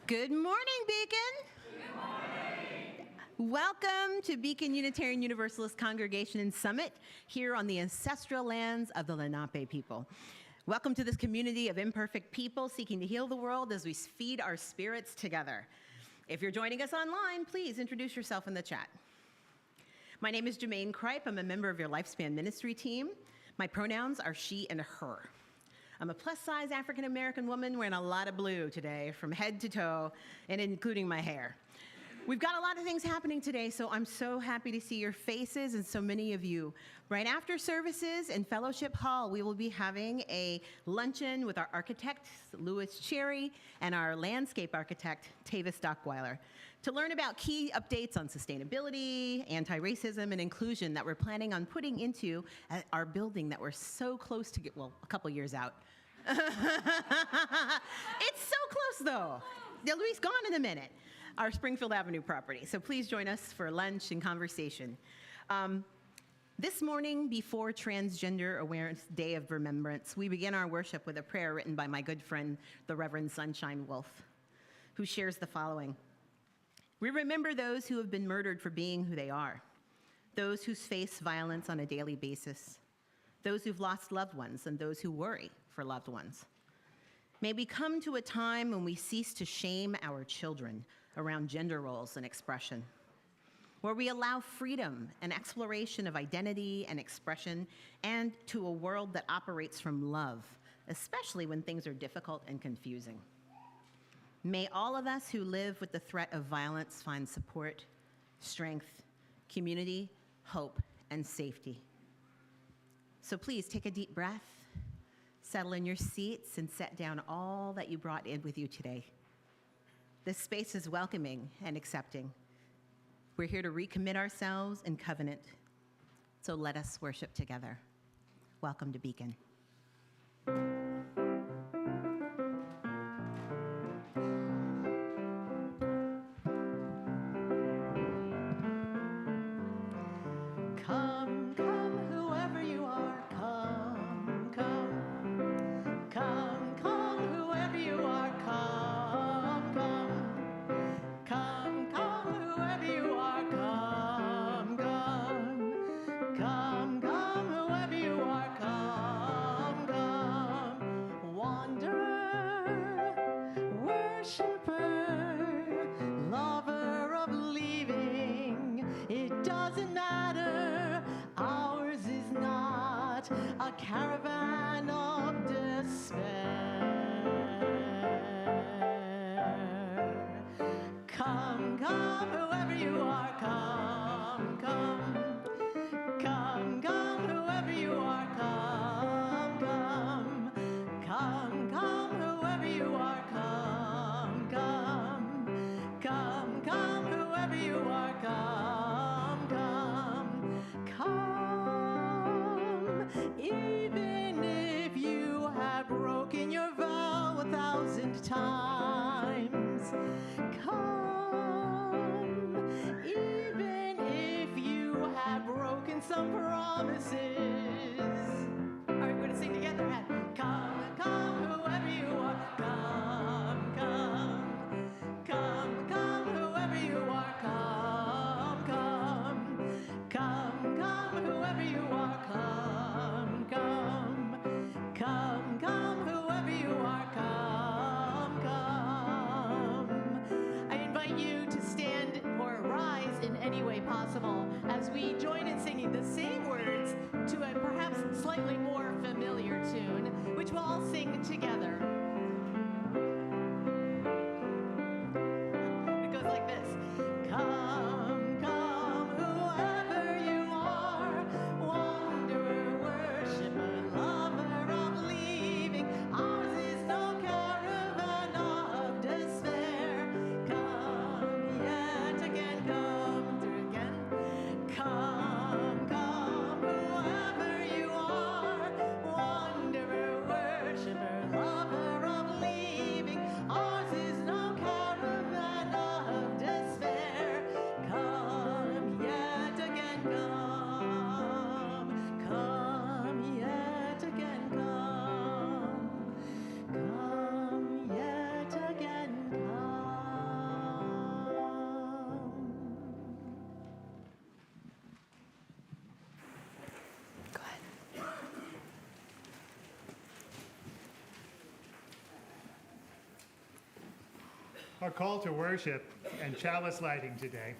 Good morning, Beacon. Good morning. Welcome to Beacon Unitarian Universalist Congregation and Summit here on the ancestral lands of the Lenape people. Welcome to this community of imperfect people seeking to heal the world as we feed our spirits together. If you're joining us online, please introduce yourself in the chat. My name is Jermaine Kripe. I'm a member of your Lifespan Ministry team. My pronouns are she and her. I'm a plus-size African-American woman wearing a lot of blue today from head to toe, and including my hair. We've got a lot of things happening today, so I'm so happy to see your faces and so many of you. Right after services in Fellowship Hall, we will be having a luncheon with our architect, Louis Cherry, and our landscape architect, Tavis Dockweiler, to learn about key updates on sustainability, anti-racism, and inclusion that we're planning on putting into our building that we're so close to get, well, a couple years out. It's so close, though. Louis gone in a minute. Our Springfield Avenue property. So please join us for lunch and conversation. This morning, before Transgender Awareness Day of Remembrance, we begin our worship with a prayer written by my good friend, the Reverend Sunshine Wolf, who shares the following. We remember those who have been murdered for being who they are, those who face violence on a daily basis, those who've lost loved ones, and those who worry for loved ones. May we come to a time when we cease to shame our children around gender roles and expression, where we allow freedom and exploration of identity and expression, and to a world that operates from love, especially when things are difficult and confusing. May all of us who live with the threat of violence find support, strength, community, hope, and safety. So please take a deep breath, settle in your seats, and set down all that you brought in with you today. This space is welcoming and accepting. We're here to recommit ourselves in covenant. So let us worship together. Welcome to Beacon. Come, come, whoever you are, come, come. Come, come, whoever you are, come, come. Come, come, whoever you are, come, come. Come, come, whoever you are, come, come. Wanderer, worshiper, lover of leaving, it doesn't matter. Ours is not a caravan of despair. Come, come, whoever you are, come, come. Come, come, whoever you are, come, come. Come, come, whoever you are, come, come. Come, come, whoever you are, come, come. Come, even if you have broken your vow 1,000 times. Come, even if you have broken some promises. All right, we're gonna sing together. Come, come, whoever you are, come, come. Come, come, whoever you are, come, come. Come, come, whoever you are, come, come. Come, come, whoever you are, come, come. I invite you to stand or rise in any way possible as we join in singing the same words to a Our call to worship and chalice lighting today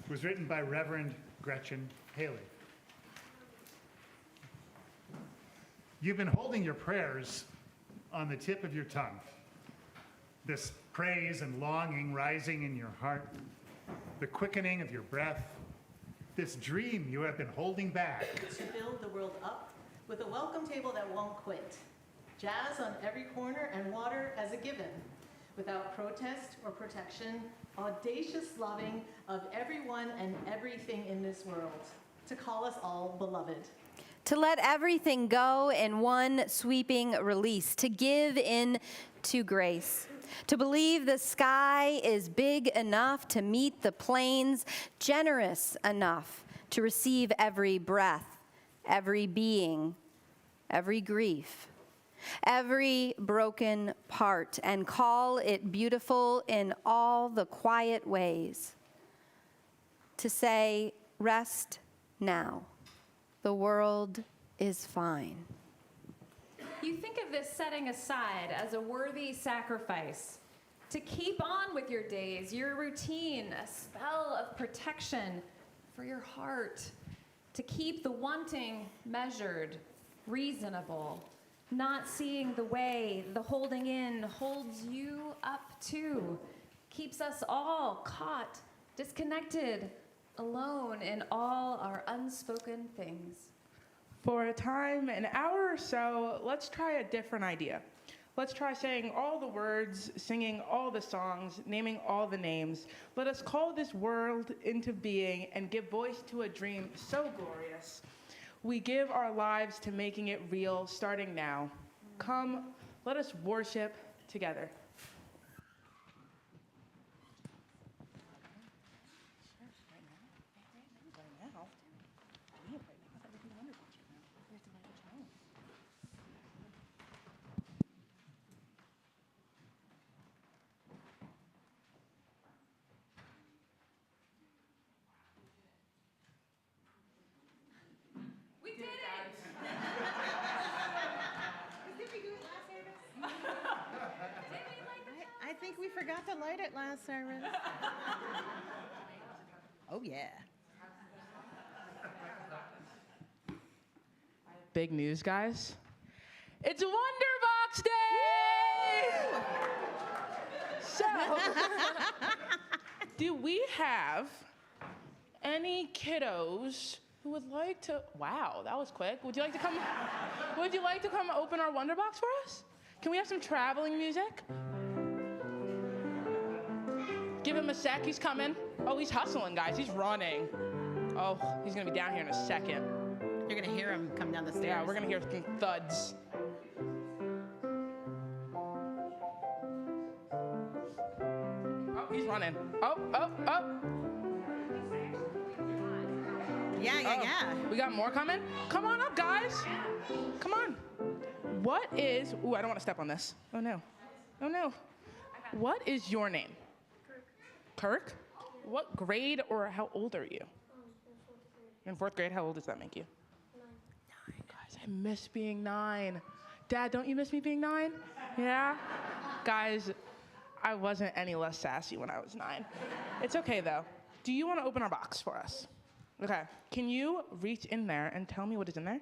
was written by Reverend Gretchen Haley. You've been holding your prayers on the tip of your tongue. This praise and longing rising in your heart, the quickening of your breath, this dream you have been holding back. To build the world up with a welcome table that won't quit. Jazz on every corner and water as a given. Without protest or protection, audacious loving of everyone and everything in this world. To call us all beloved. To let everything go in one sweeping release, to give in to grace, to believe the sky is big enough to meet the plains, generous enough to receive every breath, every being, every grief, every broken part, and call it beautiful in all the quiet ways. To say, rest now. The world is fine. You think of this setting aside as a worthy sacrifice. To keep on with your days, your routine, a spell of protection for your heart. To keep the wanting measured, reasonable. Not seeing the way the holding in holds you up too. Keeps us all caught, disconnected, alone in all our unspoken things. For a time, an hour or so, let's try a different idea. Let's try saying all the words, singing all the songs, naming all the names. Let us call this world into being and give voice to a dream so glorious. We give our lives to making it real, starting now. Come, let us worship together. We did it! I think we forgot to light it last service. Oh, yeah. Big news, guys. It's Wonderbox Day! So, do we have any kiddos who would like to, wow, that was quick. Would you like to come open our Wonderbox for us? Can we have some traveling music? Give him a sec, he's coming. Oh, he's hustling, guys, he's running. Oh, he's gonna be down here in a second. You're going to hear him come down the stairs. Yeah, we're gonna hear some thuds. Oh, he's running. Oh. Yeah. Oh, we got more coming? Come on up, guys. Come on. What is, ooh, I don't want to step on this. Oh no. What is your name? Kirk? What grade or how old are you? You're in fourth grade. How old does that make you? 9. Guys, I miss being 9. Dad, don't you miss me being 9? Yeah? Guys, I wasn't any less sassy when I was 9. It's okay though. Do you want to open our box for us? Okay. Can you reach in there and tell me what is in there?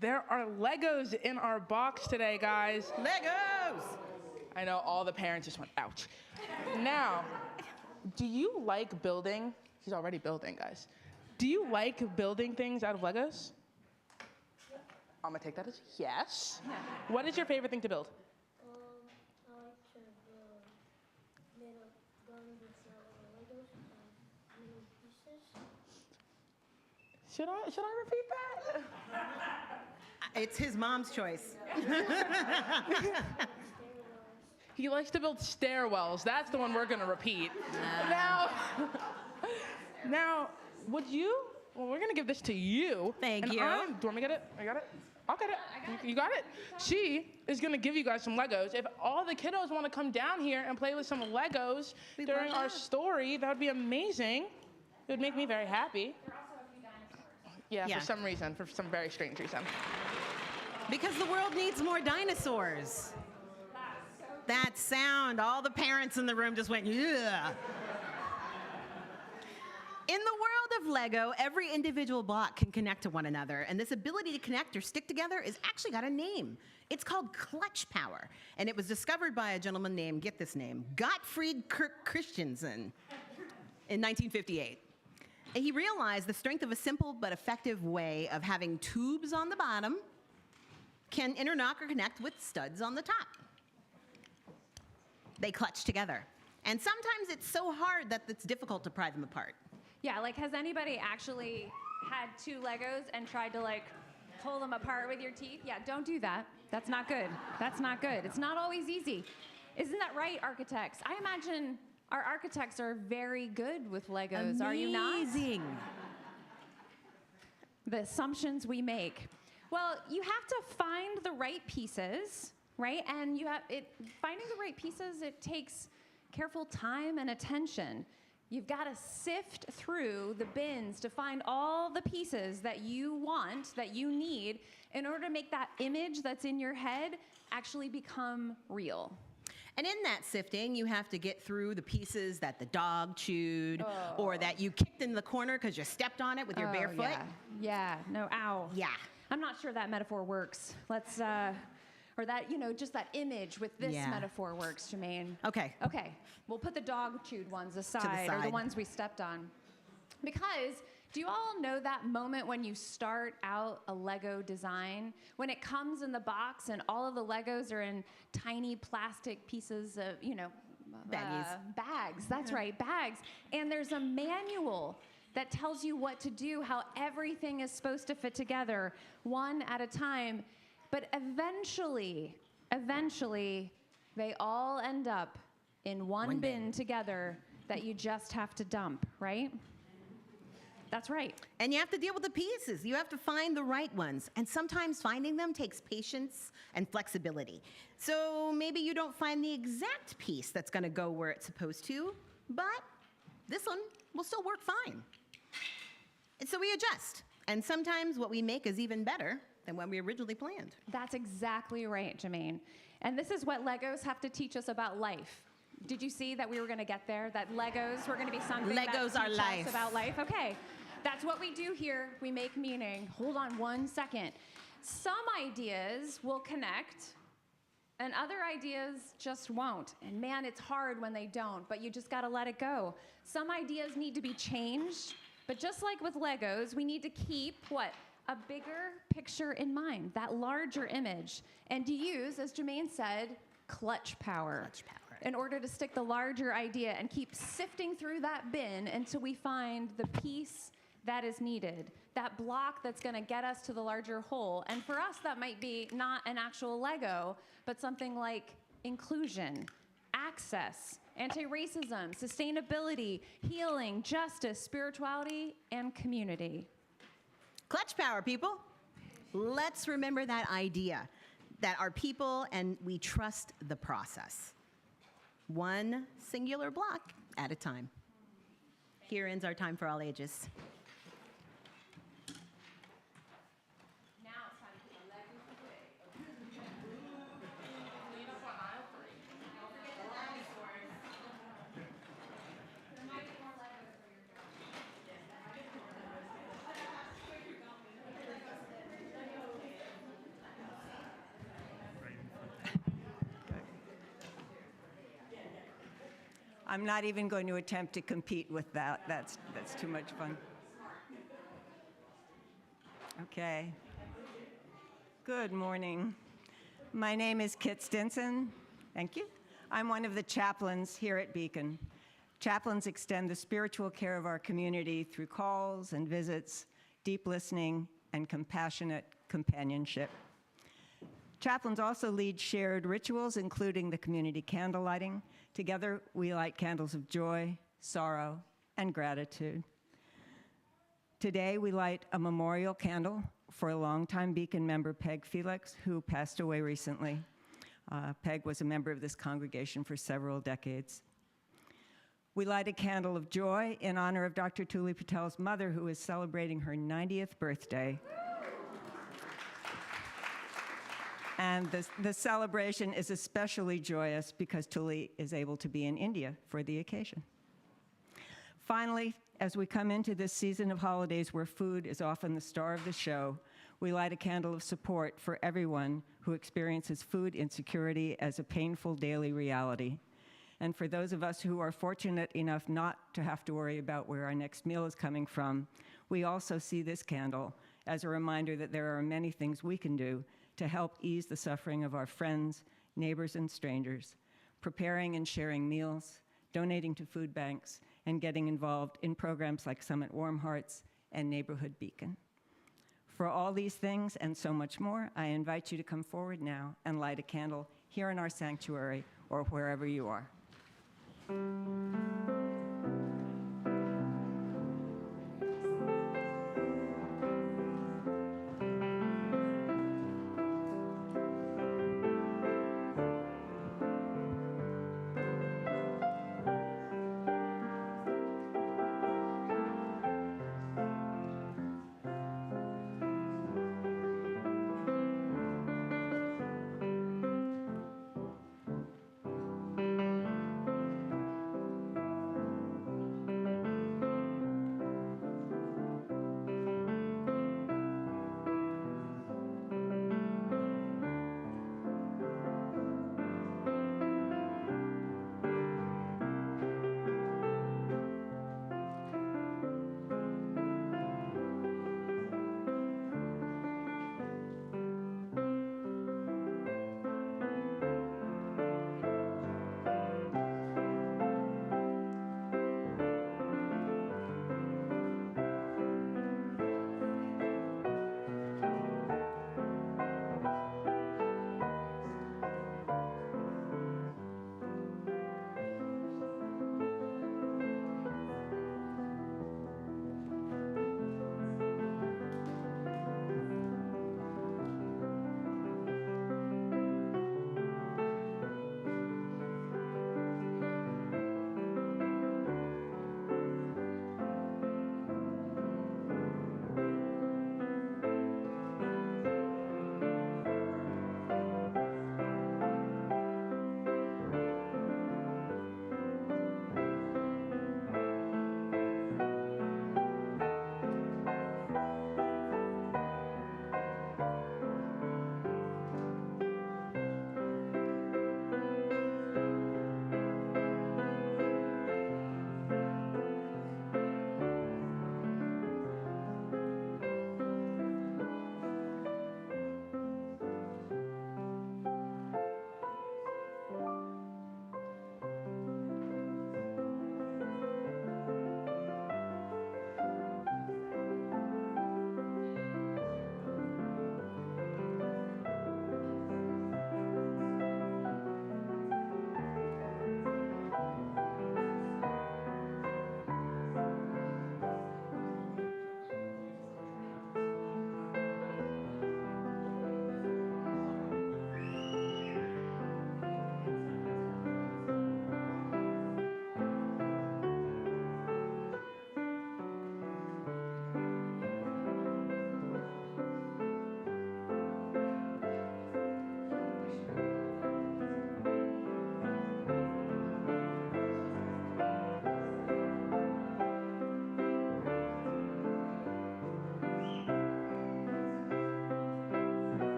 There are Legos in our box today, guys. Legos! I know all the parents just went, ouch. Now, do you like building? He's already building, guys. Do you like building things out of Legos? I'm gonna take that as yes. What is your favorite thing to build? I like to build little guns instead of Legos and little pieces. Should I repeat that? It's his mom's choice. He likes to build stairwells. That's the one we're gonna repeat. Now, would you? Well, we're gonna give this to you. Thank and you. Do you want me to get it? I got it. I'll get it. You got it? She is gonna give you guys some Legos. If all the kiddos want to come down here and play with some Legos We'd during love our that. story, that would be amazing. It would make me very happy. Yeah, Yeah. for some very strange reason. Because the world needs more dinosaurs. That sound, all the parents in the room just went, yeah. In the world of Lego, every individual block can connect to one another, and this ability to connect or stick together is actually got a name. It's called clutch power, and it was discovered by a gentleman named, get this name, Gottfried Kirk Christensen in 1958. And he realized the strength of a simple but effective way of having tubes on the bottom can interlock or connect with studs on the top. They clutch together. And sometimes it's so hard that it's difficult to pry them apart. Yeah, like has anybody actually had two Legos and tried to like pull them apart with your teeth? Yeah, don't do that. That's not good. That's not good. It's not always easy. Isn't that right, architects? I imagine our architects are very good with Legos, are you not? Amazing. The assumptions we make. Well, you have to find the right pieces, right? And finding the right pieces, it takes careful time and attention. You've got to sift through the bins to find all the pieces that you want, that you need, in order to make that image that's in your head actually become real. And in that sifting, you have to get through the pieces that the dog chewed or that you kicked in the corner because you stepped on it with your bare foot. Yeah, no, ow. Yeah. I'm not sure that metaphor works. Let's, or that, just that image with this Yeah. metaphor works, Jermaine. Okay. Okay, we'll put the dog chewed ones aside, or the side. ones we stepped on. Because do you all know that moment when you start out a Lego design? When it comes in the box and all of the Legos are in tiny plastic pieces of, Baggies. Bags, that's right, bags. And there's a manual that tells you what to do, how everything is supposed to fit together, one at a time. But eventually, they all end up in one bin together that you just have to dump, right? That's right. And you have to deal with the pieces. You have to find the right ones. And sometimes finding them takes patience and flexibility. So maybe you don't find the exact piece that's going to go where it's supposed to, but this one will still work fine. And so we adjust. And sometimes what we make is even better than what we originally planned. That's exactly right, Jermaine. And this is what Legos have to teach us about life. Did you see that we were going to get there? That Legos were going to be something Legos that are teach life. us about life? Okay, that's what we do here. We make meaning. Hold on one second. Some ideas will connect, and other ideas just won't. And man, it's hard when they don't, but you just got to let it go. Some ideas need to be changed, but just like with Legos, we need to keep what? A bigger picture in mind, that larger image, and to use, as Jermaine said, clutch power. Clutch power. In order to stick the larger idea and keep sifting through that bin until we find the piece that is needed, that block that's going to get us to the larger whole. And for us, that might be not an actual Lego, but something like inclusion, access, anti-racism, sustainability, healing, justice, spirituality, and community. Clutch power, people. Let's remember that idea that our people and we trust the process. One singular block at a time. Here ends our time for all ages. Now it's time for the Legos of the day. Clean up on aisle 3. Don't forget the dinosaurs. There might be more Legos for your job. I'm not even going to attempt to compete with that. That's too much fun. Okay. Good morning. My name is Kit Stinson. Thank you. I'm one of the chaplains here at Beacon. Chaplains extend the spiritual care of our community through calls and visits, deep listening, and compassionate companionship. Chaplains also lead shared rituals, including the community candle lighting. Together, we light candles of joy, sorrow, and gratitude. Today, we light a memorial candle for a longtime Beacon member, Peg Felix, who passed away recently. Peg was a member of this congregation for several decades. We light a candle of joy in honor of Dr. Tuli Patel's mother, who is celebrating her 90th birthday. And the celebration is especially joyous because Tuli is able to be in India for the occasion. Finally, as we come into this season of holidays where food is often the star of the show, we light a candle of support for everyone who experiences food insecurity as a painful daily reality. And for those of us who are fortunate enough not to have to worry about where our next meal is coming from, we also see this candle as a reminder that there are many things we can do to help ease the suffering of our friends, neighbors, and strangers, preparing and sharing meals, donating to food banks, and getting involved in programs like Summit Warm Hearts and Neighborhood Beacon. For all these things and so much more, I invite you to come forward now and light a candle here in our sanctuary or wherever you are.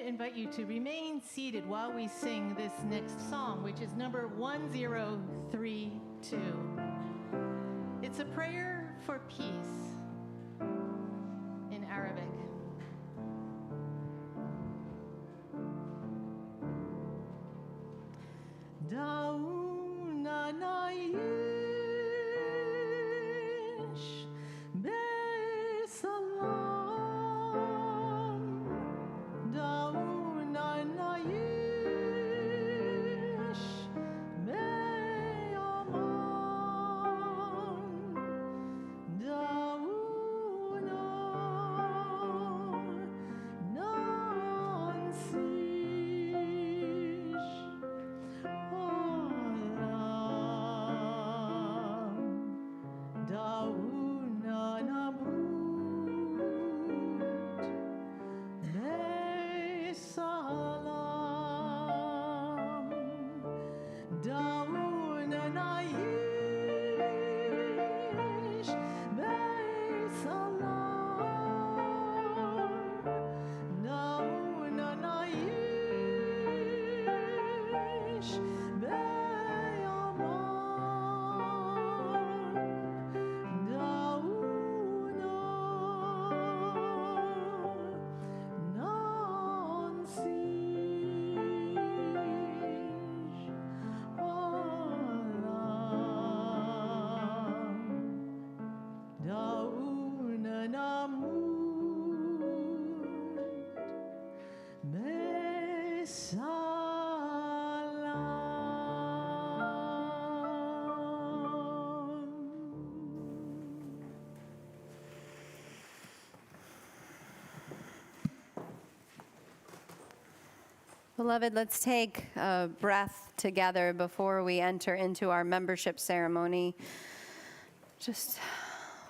invite you to remain seated while we sing this next song, which is number 1032. It's a prayer for peace in Arabic. دعونا نعيش بسلام دعونا نعيش بأمان دعونا ننسيش دعونا نموت بسلام دعونا نعيش بسلام دعونا نعيش Beloved, let's take a breath together before we enter into our membership ceremony. Just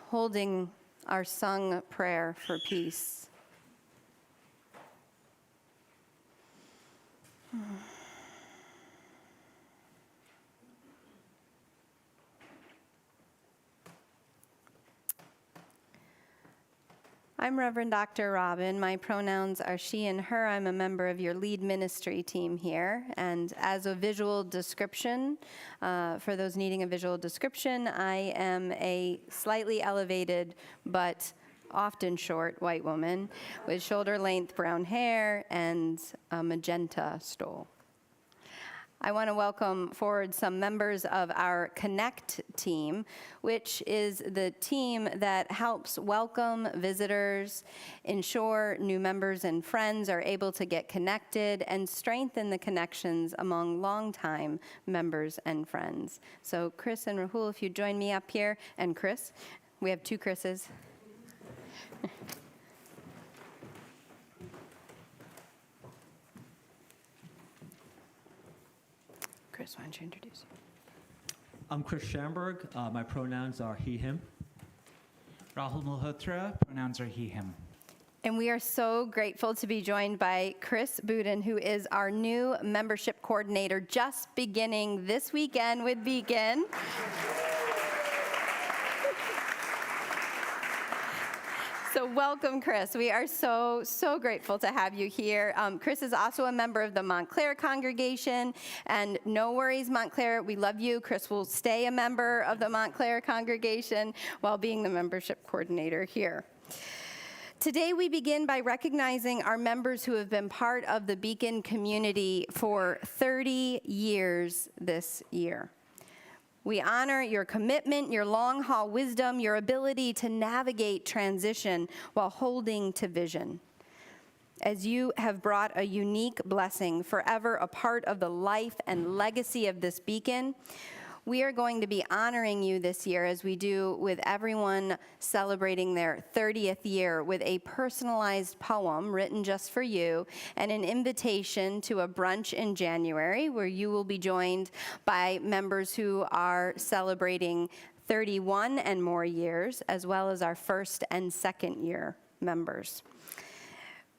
holding our sung prayer for peace. I'm Reverend Dr. Robin. My pronouns are she and her. I'm a member of your lead ministry team here. And as a visual description, for those needing a visual description, I am a slightly elevated but often short white woman with shoulder-length brown hair and a magenta stole. I want to welcome forward some members of our Connect team, which is the team that helps welcome visitors, ensure new members and friends are able to get connected, and strengthen the connections among longtime members and friends. So Chris and Rahul, if you join me up here, and Chris, we have two Chris's. Chris, why don't you introduce you? I'm Chris Schamberg. My pronouns are he, him. Rahul Malhotra, pronouns are he, him. And we are so grateful to be joined by Chris Budin, who is our new membership coordinator, just beginning this weekend with Beacon. So welcome, Chris. We are so grateful to have you here. Chris is also a member of the Montclair congregation, and no worries, Montclair, we love you. Chris will stay a member of the Montclair congregation while being the membership coordinator here. Today we begin by recognizing our members who have been part of the Beacon community for 30 years this year. We honor your commitment, your long-haul wisdom, your ability to navigate transition while holding to vision. As you have brought a unique blessing, forever a part of the life and legacy of this Beacon, we are going to be honoring you this year, as we do with everyone celebrating their 30th year, with a personalized poem written just for you and an invitation to a brunch in January where you will be joined by members who are celebrating 31 and more years, as well as our first and second year members.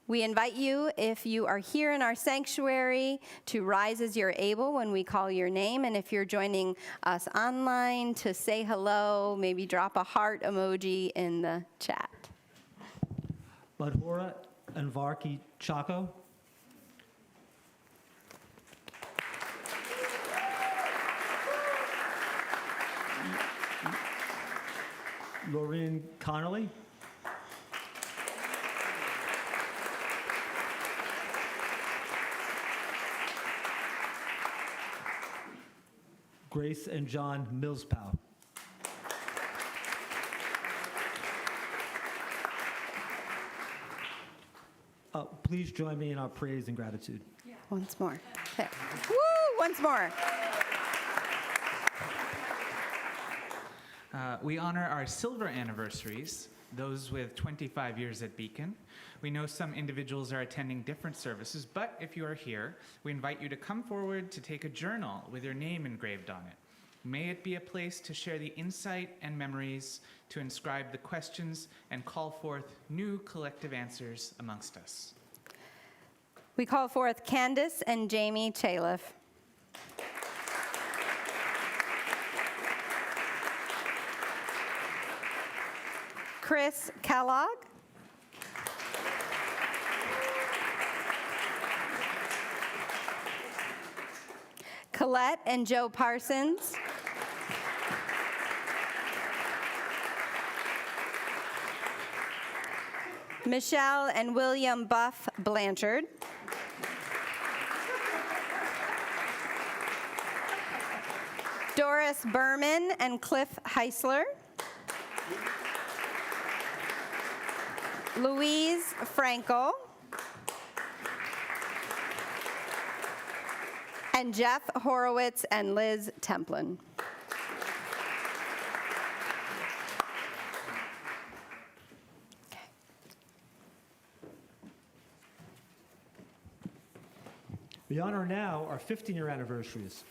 We invite you, if you are here in our sanctuary, to rise as you're able when we call your name. And if you're joining us online, to say hello, maybe drop a heart emoji in the chat. Badhora and Varki Chaco. Laureen Connolly. Grace and John Millspow. Please join me in our praise and gratitude. Once more. Okay. Woo! Once more. We honor our silver anniversaries, those with 25 years at Beacon. We know some individuals are attending different services, but if you are here, we invite you to come forward to take a journal with your name engraved on it. May it be a place to share the insight and memories, to inscribe the questions, and call forth new collective answers amongst us. We call forth Candace and Jamie Chaliff. Chris Kellogg. Colette and Joe Parsons. Michelle and William Buff Blanchard. Doris Berman and Cliff Heisler. Louise Frankel. And Jeff Horowitz and Liz Templin. We honor now our 15-year anniversaries,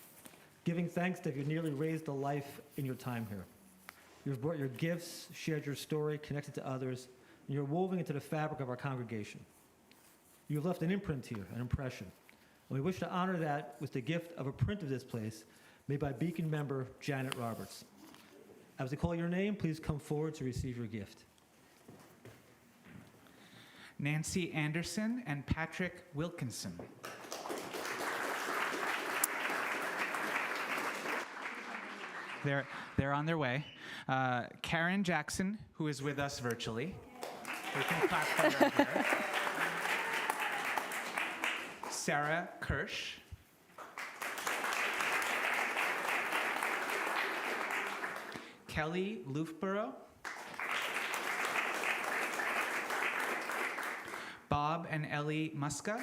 giving thanks that you nearly raised a life in your time here. You've brought your gifts, shared your story, connected to others, and you're woven into the fabric of our congregation. You've left an imprint here, an impression. And we wish to honor that with the gift of a print of this place made by Beacon member Janet Roberts. As we call your name, please come forward to receive your gift. Nancy Anderson and Patrick Wilkinson. They're on their way. Karen Jackson, who is with us virtually. We can clap for her here. Sarah Kirsch. Kelly Loofborough. Bob and Ellie Muska.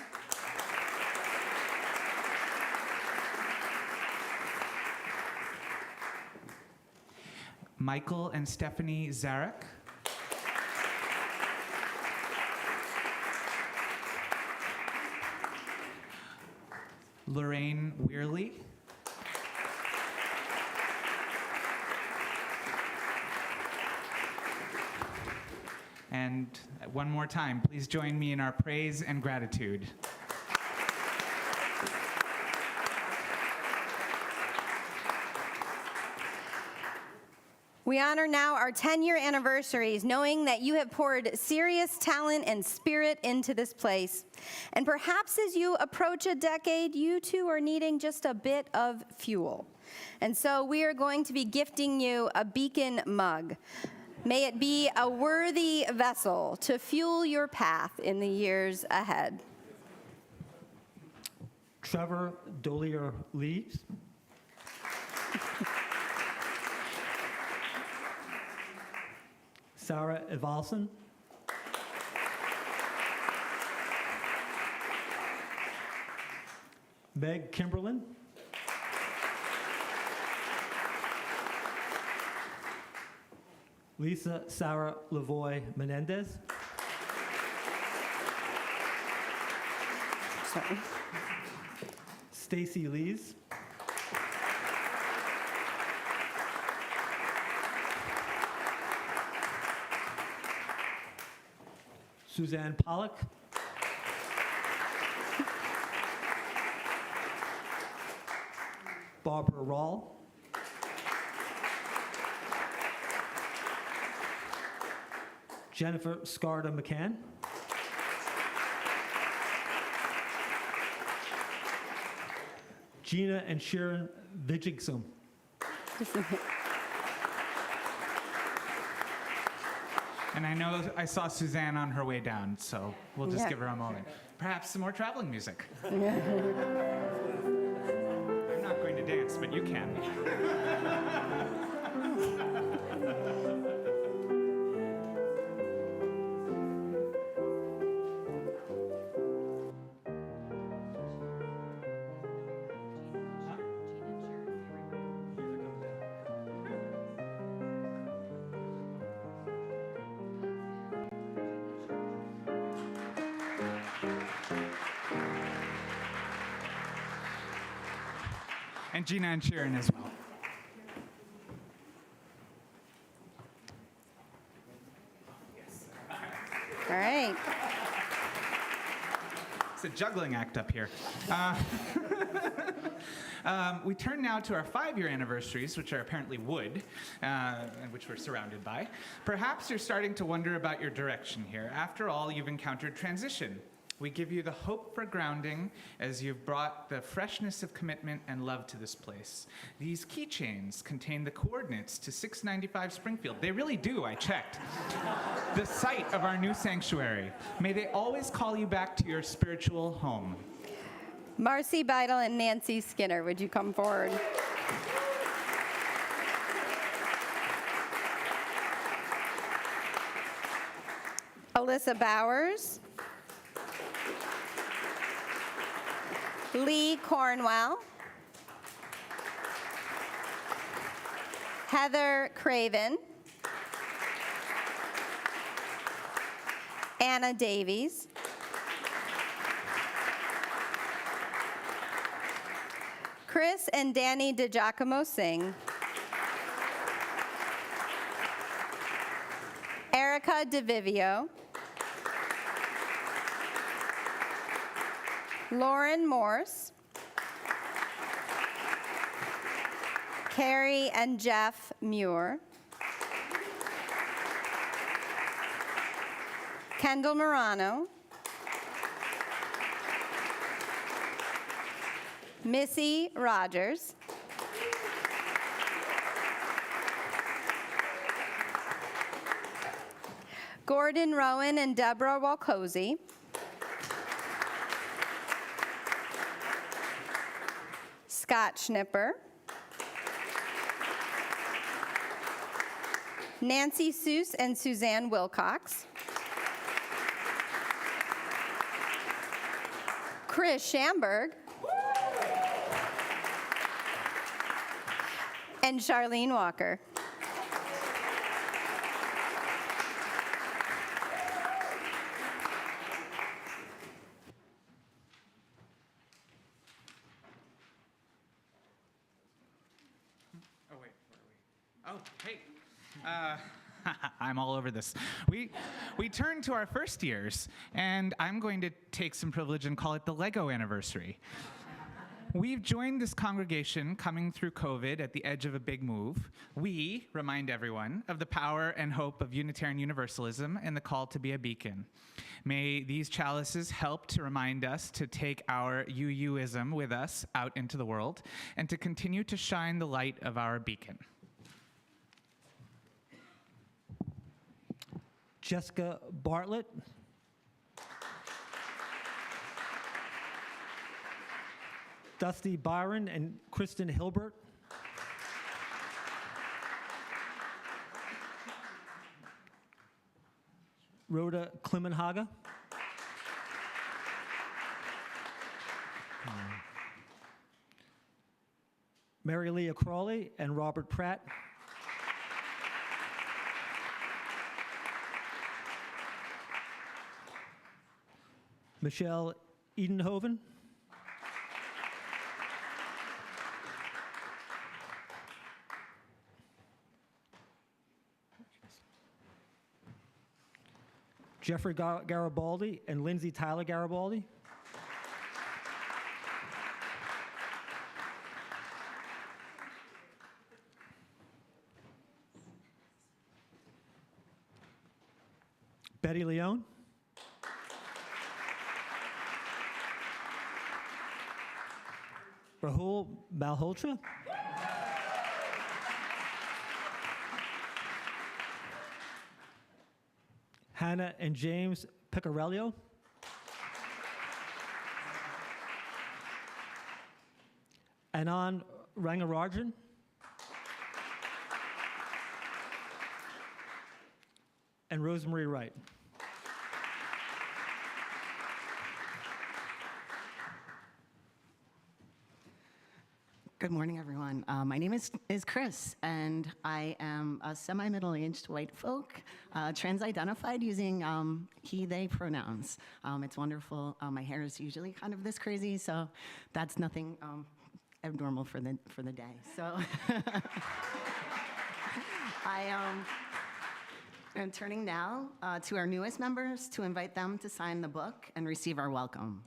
Michael and Stephanie Zarek. Lorraine Weirley. And one more time, please join me in our praise and gratitude. We honor now our 10-year anniversaries, knowing that you have poured serious talent and spirit into this place. And perhaps as you approach a decade, you too are needing just a bit of fuel. And so we are going to be gifting you a Beacon mug. May it be a worthy vessel to fuel your path in the years ahead. Trevor Dolier Leeds. Sarah Evalson. Meg Kimberlin. Lisa Sarah Lavoy Menendez. Sorry. Stacy Lees. Suzanne Pollock. Barbara Rawl. Jennifer Scarda McCann. Gina and Sharon And I know I saw Suzanne on her way down, so we'll just Yeah. give her a moment. Perhaps some more traveling music. I'm not going to dance, but you can. And Gina and Sharon as well. All right. It's a juggling act up here. We turn now to our 5-year anniversaries, which are apparently wood, and which we're surrounded by. Perhaps you're starting to wonder about your direction here. After all, you've encountered transition. We give you the hope for grounding as you've brought the freshness of commitment and love to this place. These keychains contain the coordinates to 695 Springfield. They really do, I checked. The site of our new sanctuary. May they always call you back to your spiritual home. Marcy Beidel and Nancy Skinner, would you come forward? Alyssa Bowers. Lee Cornwell. Heather Craven. Anna Davies. Chris and Danny DiGiacomo Singh. Erica DeVivio. Lauren Morse. Carrie and Jeff Muir. Kendall Morano. Missy Rogers. Gordon Rowan and Deborah Walcozy. Scott Schnipper. Nancy Seuss and Suzanne Wilcox. Chris Schamberg. And Charlene Walker. Oh, wait, where are we? Oh, hey. I'm all over this. We turn to our first years, and I'm going to take some privilege and call it the Lego anniversary. We've joined this congregation coming through COVID at the edge of a big move. We remind everyone of the power and hope of Unitarian Universalism and the call to be a beacon. May these chalices help to remind us to take our UUism with us out into the world and to continue to shine the light of our beacon. Jessica Bartlett. Dusty Byron and Kristen Hilbert. Rhoda Klimenhaga. Mary Leah Crawley and Robert Pratt. Michelle Edenhoven. Jeffrey Garibaldi and Lindsay Tyler Garibaldi. Betty Leone. Rahul Malhotra. Hannah and James Picarello. Anand Rangarajan. And Rosemary Wright. Good morning, everyone. My name is Chris, and I am a semi-middle-aged white folk, trans-identified using he, they pronouns. It's wonderful. My hair is usually kind of this crazy, so that's nothing abnormal for the day. So I'm turning now to our newest members to invite them to sign the book and receive our welcome.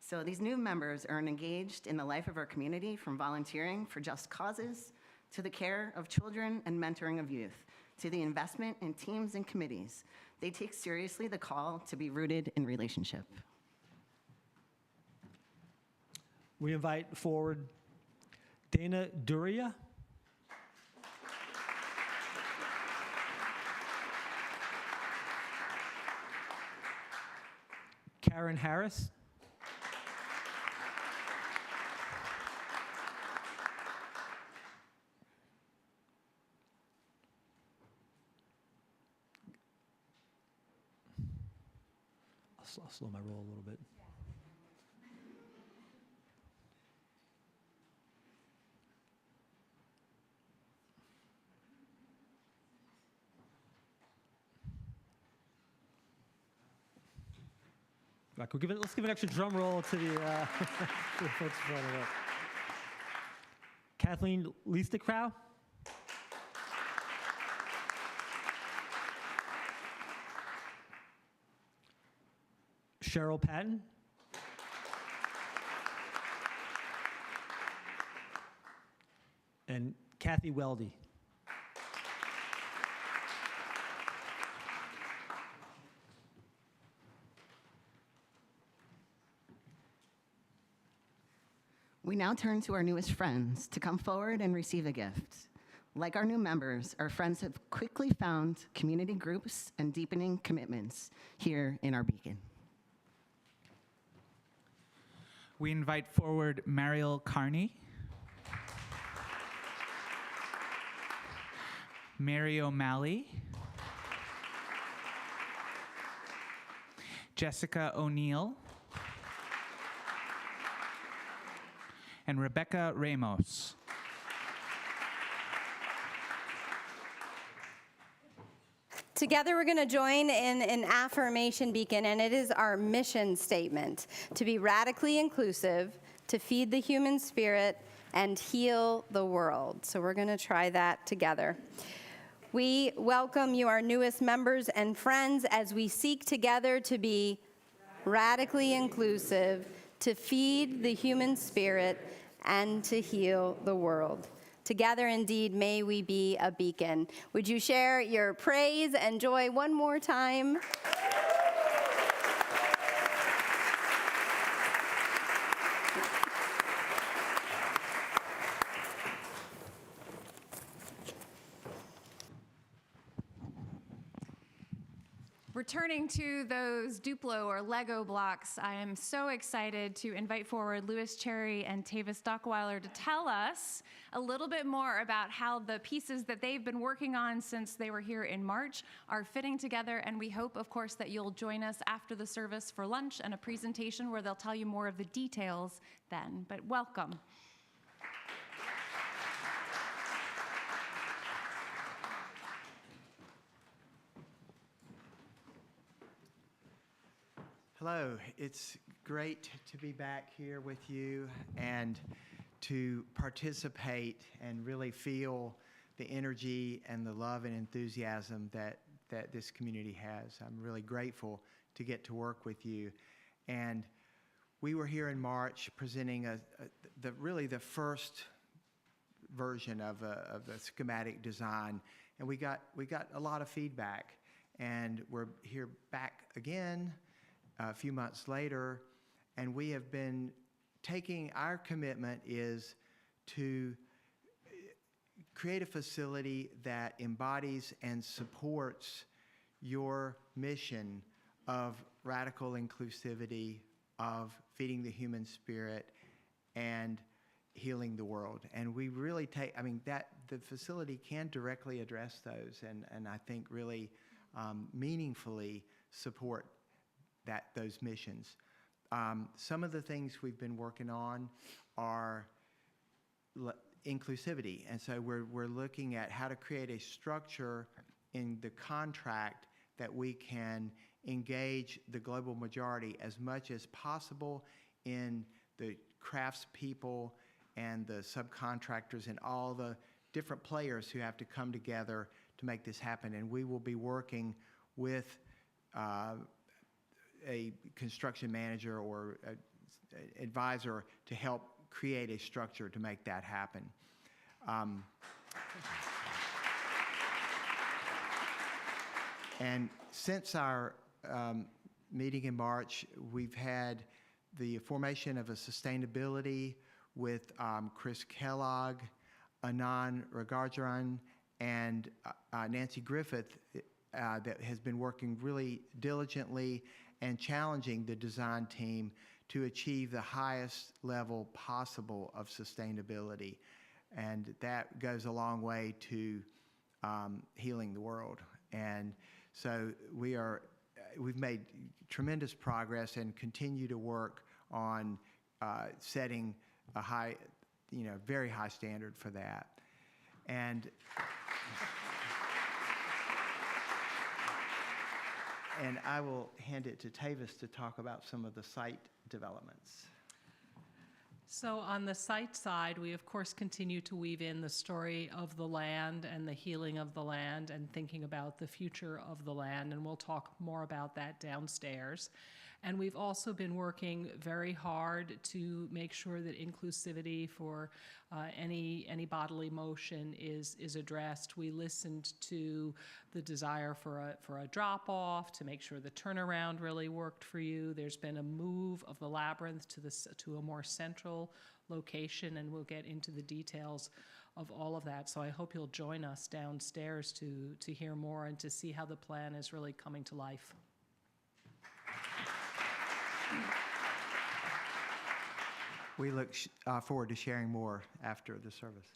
So these new members are engaged in the life of our community, from volunteering for just causes, to the care of children and mentoring of youth, to the investment in teams and committees. They take seriously the call to be rooted in relationship. We invite forward Dana Duria. Karen Harris. I'll slow my roll a little bit. Right, let's give an extra drum roll to the, to the folks in front of us. Kathleen Leistekrow. Cheryl Patton. And Kathy Weldy. We now turn to our newest friends to come forward and receive a gift. Like our new members, our friends have quickly found community groups and deepening commitments here in our Beacon. We invite forward Mariel Carney, Mary O'Malley, Jessica O'Neill, and Rebecca Ramos. Together, we're going to join in an affirmation beacon, and it is our mission statement to be radically inclusive, to feed the human spirit, and heal the world. So we're going to try that together. We welcome you, our newest members and friends, as we seek together to be radically inclusive, to feed the human spirit, and to heal the world. Together, indeed, may we be a beacon. Would you share your praise and joy one more time? Returning to those Duplo or Lego blocks, I am so excited to invite forward Louis Cherry and Tavis Stockweiler to tell us a little bit more about how the pieces that they've been working on since they were here in March are fitting together. And we hope, of course, that you'll join us after the service for lunch and a presentation where they'll tell you more of the details then. But welcome. Hello, it's great to be back here with you and to participate and really feel the energy and the love and enthusiasm that this community has. I'm really grateful to get to work with you. And we were here in March presenting really the first version of the schematic design, and we got a lot of feedback. And we're here back again a few months later, and we have been taking, our commitment is to create a facility that embodies and supports your mission of radical inclusivity, of feeding the human spirit, and healing the world. And we really take, that the facility can directly address those and I think really meaningfully support those missions. Some of the things we've been working on are inclusivity. And so we're looking at how to create a structure in the contract that we can engage the global majority as much as possible in the craftspeople and the subcontractors and all the different players who have to come together to make this happen. And we will be working with a construction manager or advisor to help create a structure to make that happen. And since our meeting in March, we've had the formation of a sustainability with Chris Kellogg, Anand Ragajaran, and Nancy Griffith that has been working really diligently and challenging the design team to achieve the highest level possible of sustainability. And that goes a long way to healing the world. And so we've made tremendous progress and continue to work on setting a high, very high standard for that. And I will hand it to Tavis to talk about some of the site developments. So on the site side, we of course continue to weave in the story of the land and the healing of the land and thinking about the future of the land, and we'll talk more about that downstairs. And we've also been working very hard to make sure that inclusivity for any bodily motion is addressed. We listened to the desire for a drop-off to make sure the turnaround really worked for you. There's been a move of the labyrinth to a more central location, and we'll get into the details of all of that. So I hope you'll join us downstairs to hear more and to see how the plan is really coming to life. We look forward to sharing more after the service.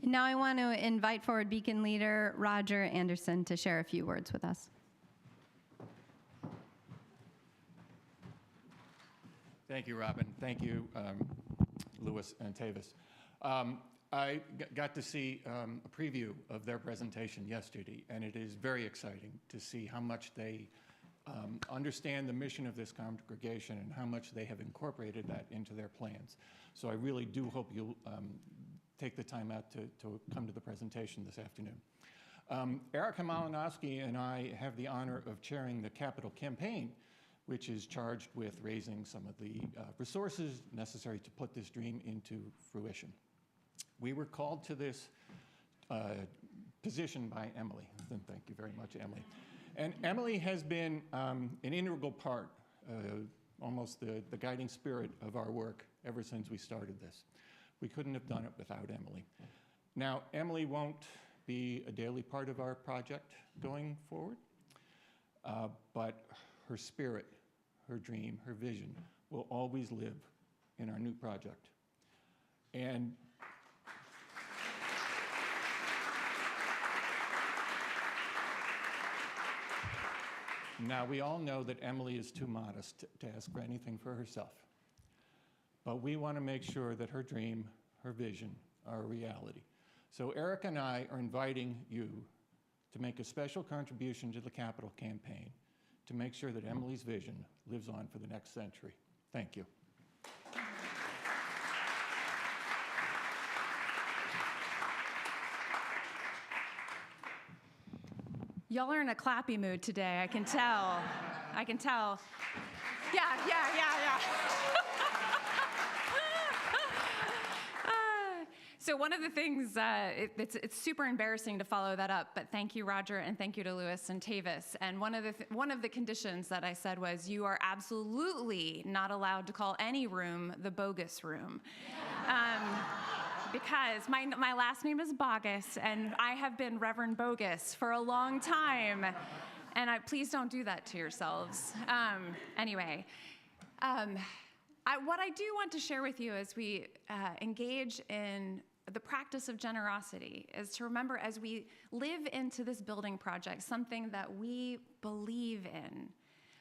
Now I want to invite forward Beacon leader Roger Anderson to share a few words with us. Thank you, Robin. Thank you, Louis and Tavis. I got to see a preview of their presentation yesterday, and it is very exciting to see how much they understand the mission of this congregation and how much they have incorporated that into their plans. So I really do hope you'll take the time out to come to the presentation this afternoon. Erica Malinowski and I have the honor of chairing the Capital Campaign, which is charged with raising some of the resources necessary to put this dream into fruition. We were called to this position by Emily, and thank you very much, Emily. And Emily has been an integral part, almost the guiding spirit of our work ever since we started this. We couldn't have done it without Emily. Now, Emily won't be a daily part of our project going forward, but her spirit, her dream, her vision will always live in our new project. And now, we all know that Emily is too modest to ask for anything for herself. But we want to make sure that her dream, her vision, are a reality. So Eric and I are inviting you to make a special contribution to the Capital Campaign to make sure that Emily's vision lives on for the next century. Thank you. Y'all are in a clappy mood today, I can tell. I can tell. Yeah. So one of the things, it's super embarrassing to follow that up, but thank you, Roger, and thank you to Louis and Tavis. And one of the conditions that I said was, you are absolutely not allowed to call any room the bogus room. because my last name is Bogus, and I have been Reverend Bogus for a long time. And please don't do that to yourselves. Anyway, what I do want to share with you as we engage in the practice of generosity is to remember, as we live into this building project, something that we believe in.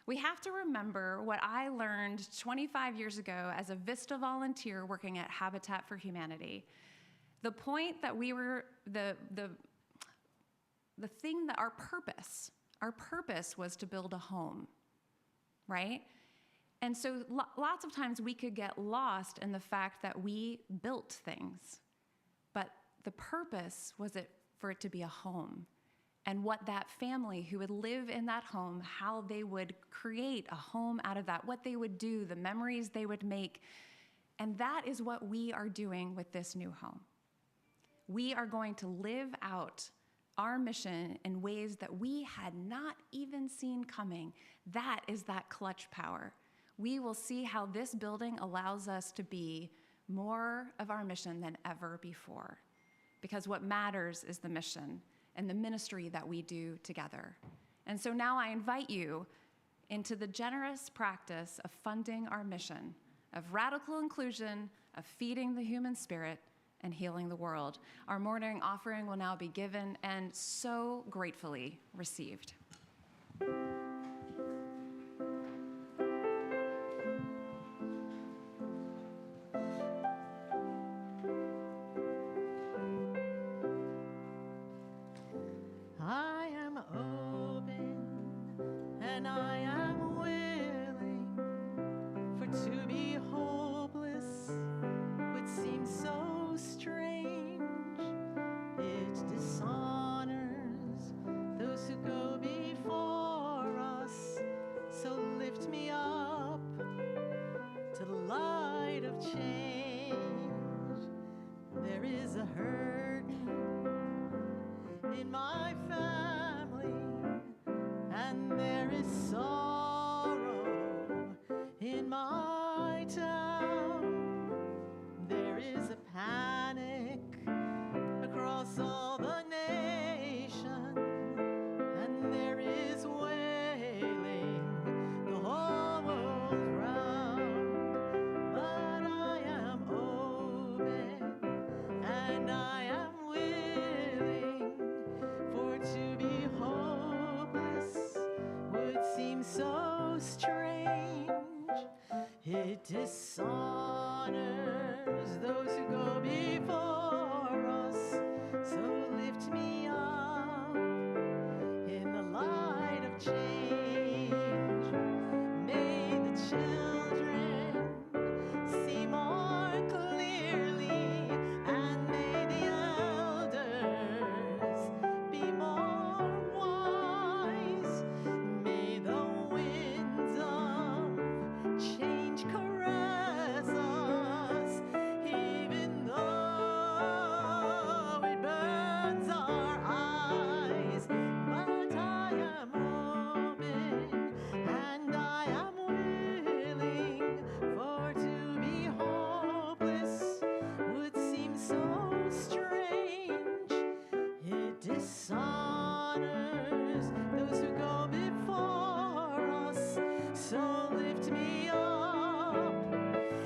We have to remember what I learned 25 years ago as a Vista volunteer working at Habitat for Humanity. The point that we were, the thing that our purpose was to build a home, right? And so lots of times we could get lost in the fact that we built things, but the purpose was for it to be a home. And what that family who would live in that home, how they would create a home out of that, what they would do, the memories they would make. And that is what we are doing with this new home. We are going to live out our mission in ways that we had not even seen coming. That is that clutch power. We will see how this building allows us to be more of our mission than ever before. Because what matters is the mission and the ministry that we do together. And so now I invite you into the generous practice of funding our mission, of radical inclusion, of feeding the human spirit, and healing the world. Our morning offering will now be given and so gratefully received. I am open and I am willing, for to be hopeless would seem so strange. It dishonors those who go before us, so lift me up to the light of change. There is a hurt in my family, and there is sorrow in my town. There is a panic across all the nation, and there is wailing the whole world round. But I am open and I am willing, for to be hopeless would seem so strange. It dishonors those who go before us, so lift me up in the light of change. May the children see more clearly, and may the elders be more wise. May the winds of change caress us, even though it burns our eyes. But I am open and I am willing, for to be hopeless would seem so strange. It dishonors those who go before us, so lift me up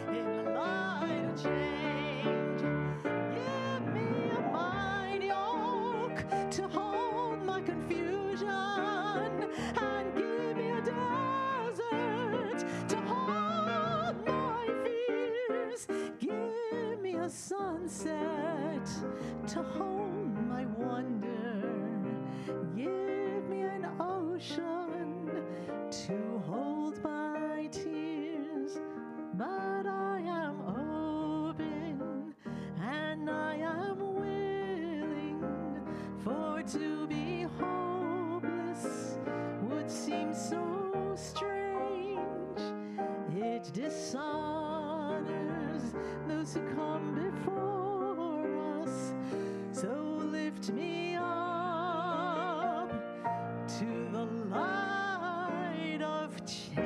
in the light of change. Give me a mighty yoke to hold my confusion, and give me a desert to hold my fears. Give me a sunset to hold my wonder. Give me an ocean to hold my tears. But I am open and I am willing, for to be hopeless would seem so strange. It dishonors those who come before us, so lift me up to the light of change.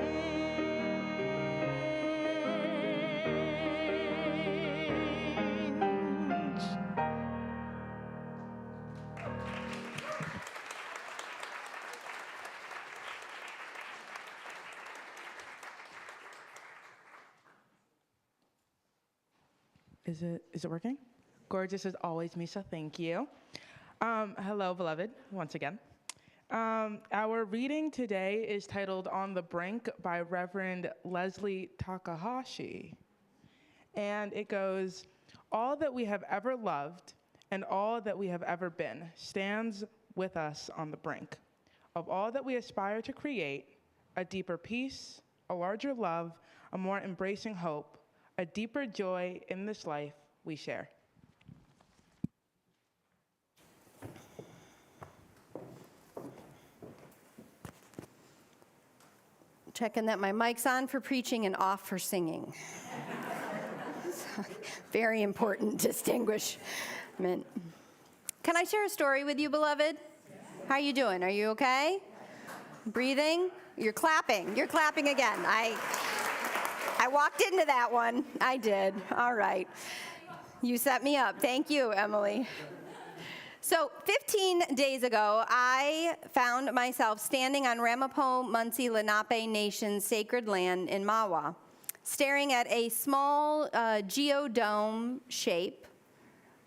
Is it working? Gorgeous as always, Misha. Thank you. Hello, beloved, once again. Our reading today is titled On the Brink by Reverend Leslie Takahashi. And it goes, all that we have ever loved and all that we have ever been stands with us on the brink of all that we aspire to create, a deeper peace, a larger love, a more embracing hope, a deeper joy in this life we share. Checking that my mic's on for preaching and off for singing. Very important distinguishment. Can I share a story with you, beloved? How are you doing? Are you okay? Breathing? You're clapping. You're clapping again. I walked into that one. I did. All right. You set me up. Thank you, Emily. So 15 days ago, I found myself standing on Ramapo Muncie Lenape Nation's sacred land in Mahwah, staring at a small geodome shape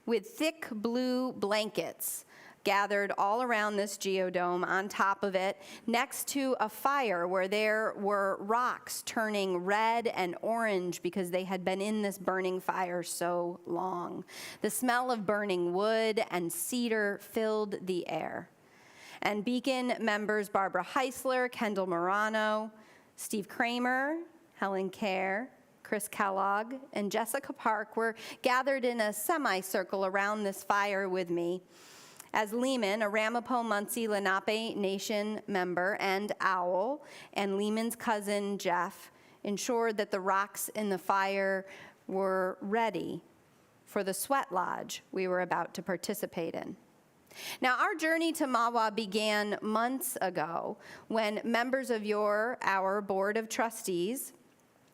with thick blue blankets gathered all around this geodome, on top of it, next to a fire where there were rocks turning red and orange because they had been in this burning fire so long. The smell of burning wood and cedar filled the air. And Beacon members Barbara Heisler, Kendall Morano, Steve Kramer, Helen Kerr, Chris Kellogg, and Jessica Park were gathered in a semicircle around this fire with me, as Lehman, a Ramapo Muncie Lenape Nation member, and Owl, and Lehman's cousin Jeff, ensured that the rocks in the fire were ready for the sweat lodge we were about to participate in. Now, our journey to Mahwah began months ago when members of our Board of Trustees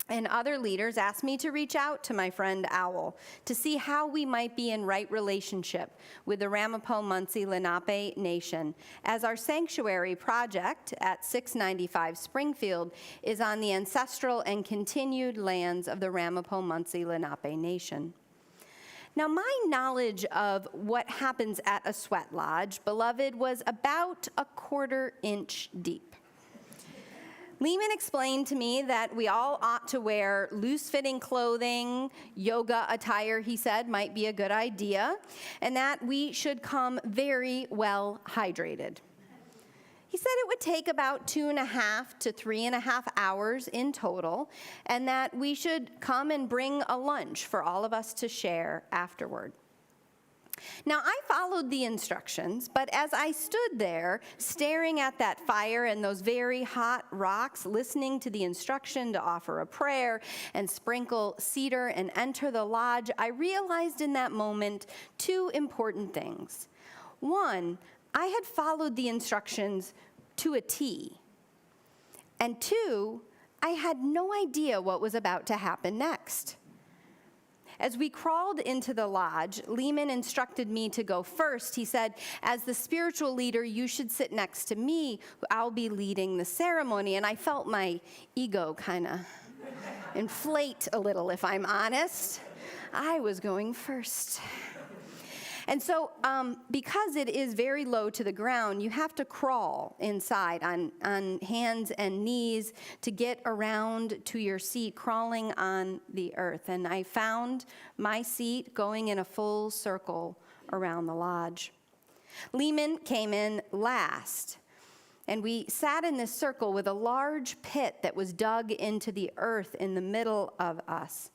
and other leaders asked me to reach out to my friend Owl to see how we might be in right relationship with the Ramapo Muncie Lenape Nation, as our sanctuary project at 695 Springfield is on the ancestral and continued lands of the Ramapo Muncie Lenape Nation. Now, my knowledge of what happens at a sweat lodge, beloved, was about a 1/4 inch deep. Lehman explained to me that we all ought to wear loose-fitting clothing, yoga attire, he said, might be a good idea, and that we should come very well hydrated. He said it would take about 2.5 to 3.5 hours in total, and that we should come and bring a lunch for all of us to share afterward. Now, I followed the instructions, but as I stood there staring at that fire and those very hot rocks, listening to the instruction to offer a prayer and sprinkle cedar and enter the lodge, I realized in that moment 2 important things. One, I had followed the instructions to a T. And 2, I had no idea what was about to happen next. As we crawled into the lodge, Lehman instructed me to go first. He said, as the spiritual leader, you should sit next to me. I'll be leading the ceremony. And I felt my ego kind of inflate a little, if I'm honest. I was going first. And so because it is very low to the ground, you have to crawl inside on hands and knees to get around to your seat, crawling on the earth. And I found my seat going in a full circle around the lodge. Lehman came in last, and we sat in this circle with a large pit that was dug into the earth in the middle of us.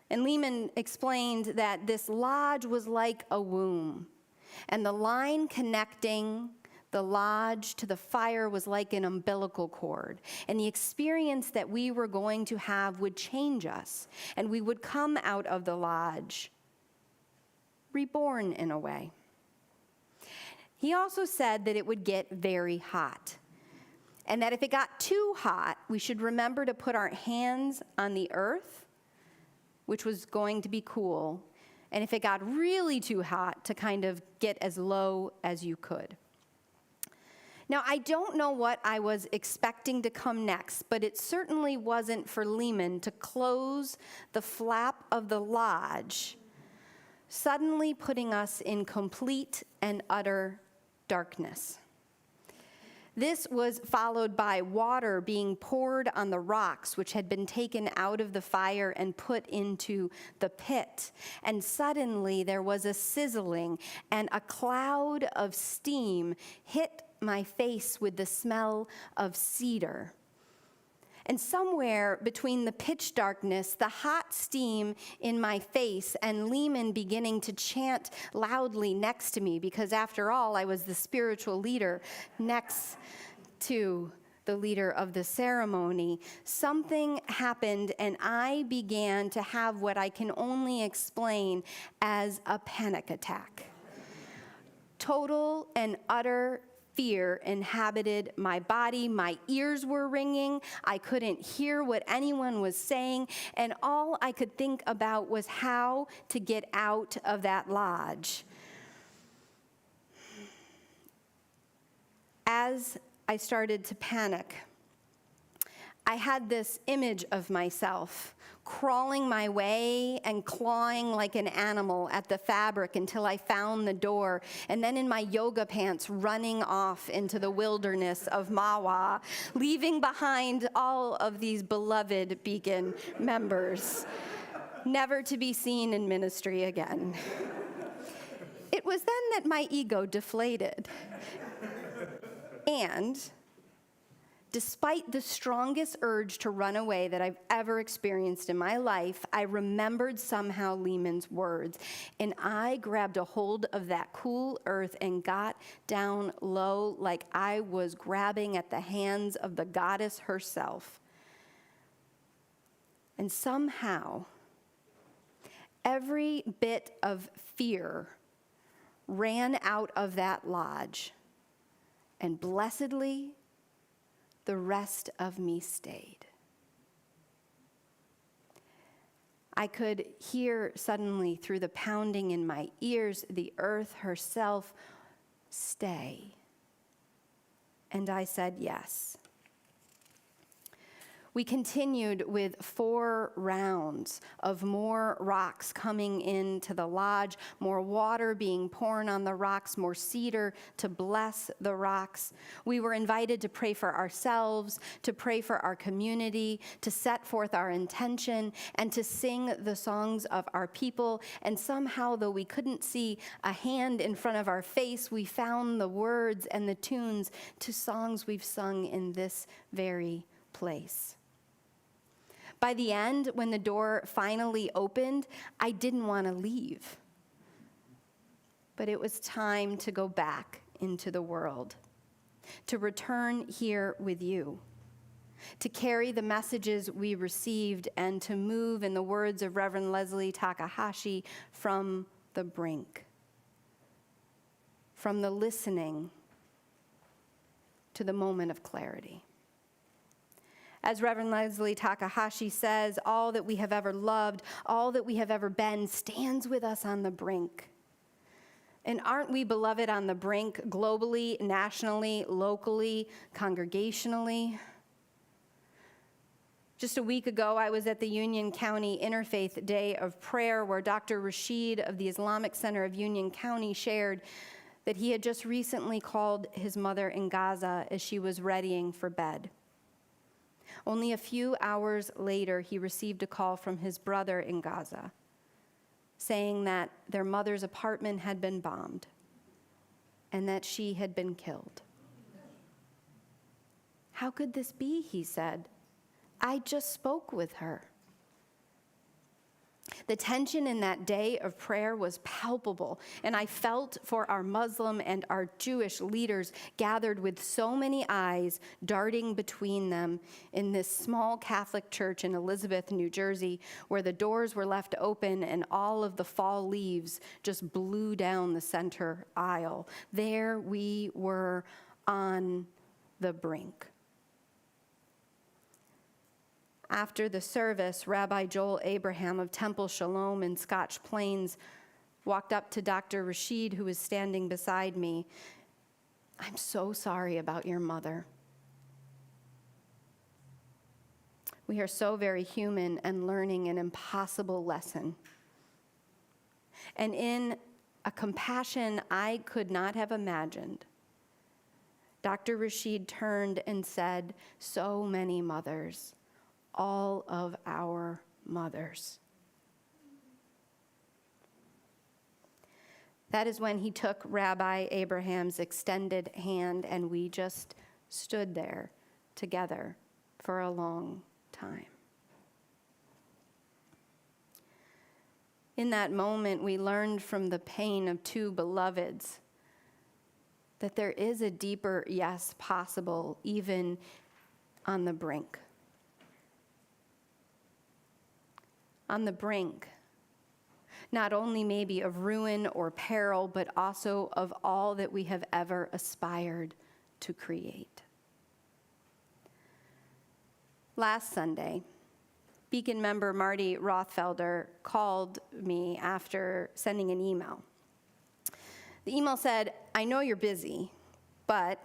And Lehman explained that this lodge was like a womb, and the line connecting the lodge to the fire was like an umbilical cord. And the experience that we were going to have would change us, and we would come out of the lodge reborn in a way. He also said that it would get very hot, and that if it got too hot, we should remember to put our hands on the earth, which was going to be cool, and if it got really too hot, to kind of get as low as you could. Now, I don't know what I was expecting to come next, but it certainly wasn't for Lehman to close the flap of the lodge, suddenly putting us in complete and utter darkness. This was followed by water being poured on the rocks, which had been taken out of the fire and put into the pit. And suddenly there was a sizzling, and a cloud of steam hit my face with the smell of cedar. And somewhere between the pitch darkness, the hot steam in my face, and Lehman beginning to chant loudly next to me, because after all, I was the spiritual leader next to the leader of the ceremony, something happened, and I began to have what I can only explain as a panic attack. Total and utter fear inhabited my body. My ears were ringing. I couldn't hear what anyone was saying, and all I could think about was how to get out of that lodge. As I started to panic, I had this image of myself crawling my way and clawing like an animal at the fabric until I found the door, and then in my yoga pants running off into the wilderness of Mawa, leaving behind all of these beloved Beacon members, never to be seen in ministry again. It was then that my ego deflated. And despite the strongest urge to run away that I've ever experienced in my life, I remembered somehow Lehman's words, and I grabbed a hold of that cool earth and got down low like I was grabbing at the hands of the goddess herself. And somehow, every bit of fear ran out of that lodge, and blessedly, the rest of me stayed. I could hear suddenly through the pounding in my ears the earth herself stay. And I said yes. We continued with 4 rounds of more rocks coming into the lodge, more water being poured on the rocks, more cedar to bless the rocks. We were invited to pray for ourselves, to pray for our community, to set forth our intention, and to sing the songs of our people. And somehow, though we couldn't see a hand in front of our face, we found the words and the tunes to songs we've sung in this very place. By the end, when the door finally opened, I didn't want to leave. But it was time to go back into the world, to return here with you, to carry the messages we received, and to move, in the words of Reverend Leslie Takahashi, from the brink, from the listening to the moment of clarity. As Reverend Leslie Takahashi says, all that we have ever loved, all that we have ever been, stands with us on the brink. And aren't we beloved on the brink globally, nationally, locally, congregationally? Just a week ago, I was at the Union County Interfaith Day of Prayer, where Dr. Rashid of the Islamic Center of Union County shared that he had just recently called his mother in Gaza as she was readying for bed. Only a few hours later, he received a call from his brother in Gaza, saying that their mother's apartment had been bombed and that she had been killed. How could this be, he said. I just spoke with her. The tension in that day of prayer was palpable, and I felt for our Muslim and our Jewish leaders gathered with so many eyes darting between them in this small Catholic church in Elizabeth, New Jersey, where the doors were left open and all of the fall leaves just blew down the center aisle. There we were on the brink. After the service, Rabbi Joel Abraham of Temple Shalom in Scotch Plains walked up to Dr. Rashid, who was standing beside me, I'm so sorry about your mother. We are so very human and learning an impossible lesson. And in a compassion I could not have imagined, Dr. Rashid turned and said, so many mothers, all of our mothers. That is when he took Rabbi Abraham's extended hand, and we just stood there together for a long time. In that moment, we learned from the pain of two beloveds that there is a deeper yes possible, even on the brink. On the brink, not only maybe of ruin or peril, but also of all that we have ever aspired to create. Last Sunday, Beacon member Marty Rothfelder called me after sending an email. The email said, I know you're busy, but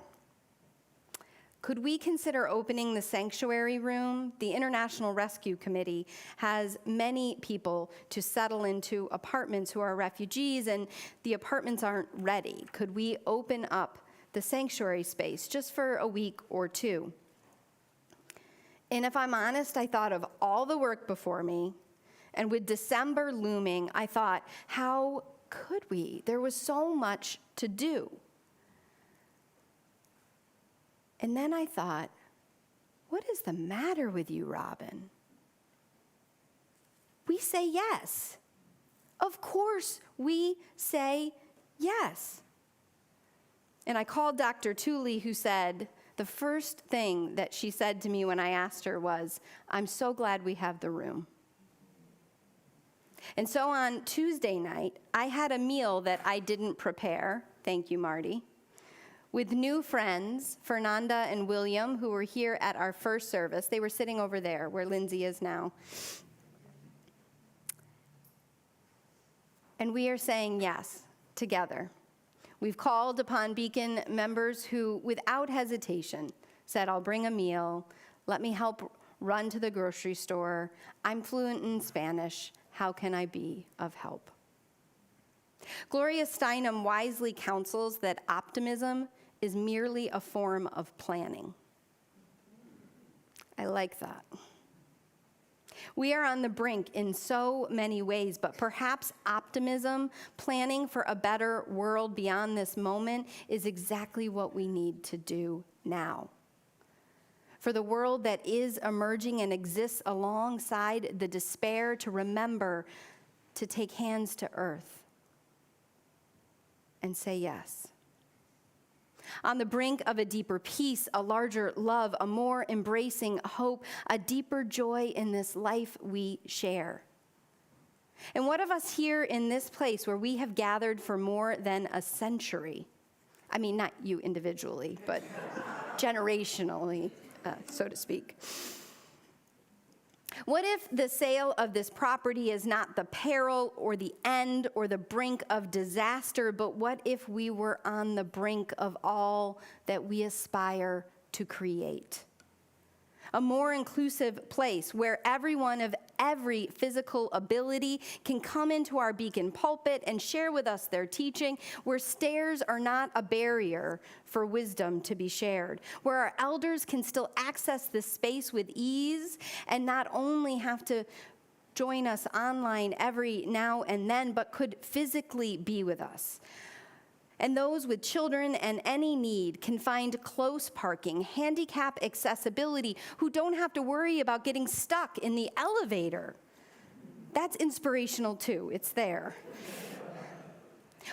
could we consider opening the sanctuary room? The International Rescue Committee has many people to settle into apartments who are refugees, and the apartments aren't ready. Could we open up the sanctuary space just for a week or two? And if I'm honest, I thought of all the work before me, and with December looming, I thought, how could we? There was so much to do. And then I thought, what is the matter with you, Robin? We say yes. Of course, we say yes. And I called Dr. Tooley, who said, the first thing that she said to me when I asked her was, I'm so glad we have the room. And so on Tuesday night, I had a meal that I didn't prepare, thank you, Marty, with new friends, Fernanda and William, who were here at our first service. They were sitting over there where Lindsay is now. And we are saying yes together. We've called upon Beacon members who, without hesitation, said, I'll bring a meal, let me help run to the grocery store, I'm fluent in Spanish, how can I be of help? Gloria Steinem wisely counsels that optimism is merely a form of planning. I like that. We are on the brink in so many ways, but perhaps optimism, planning for a better world beyond this moment, is exactly what we need to do now. For the world that is emerging and exists alongside the despair, to remember to take hands to earth and say yes. On the brink of a deeper peace, a larger love, a more embracing hope, a deeper joy in this life we share. And what of us here in this place where we have gathered for more than a century? I mean, not you individually, but generationally, so to speak. What if the sale of this property is not the peril or the end or the brink of disaster, but what if we were on the brink of all that we aspire to create? A more inclusive place where everyone of every physical ability can come into our Beacon pulpit and share with us their teaching, where stairs are not a barrier for wisdom to be shared, where our elders can still access this space with ease and not only have to join us online every now and then, but could physically be with us. And those with children and any need can find close parking, handicap accessibility, who don't have to worry about getting stuck in the elevator. That's inspirational too, it's there.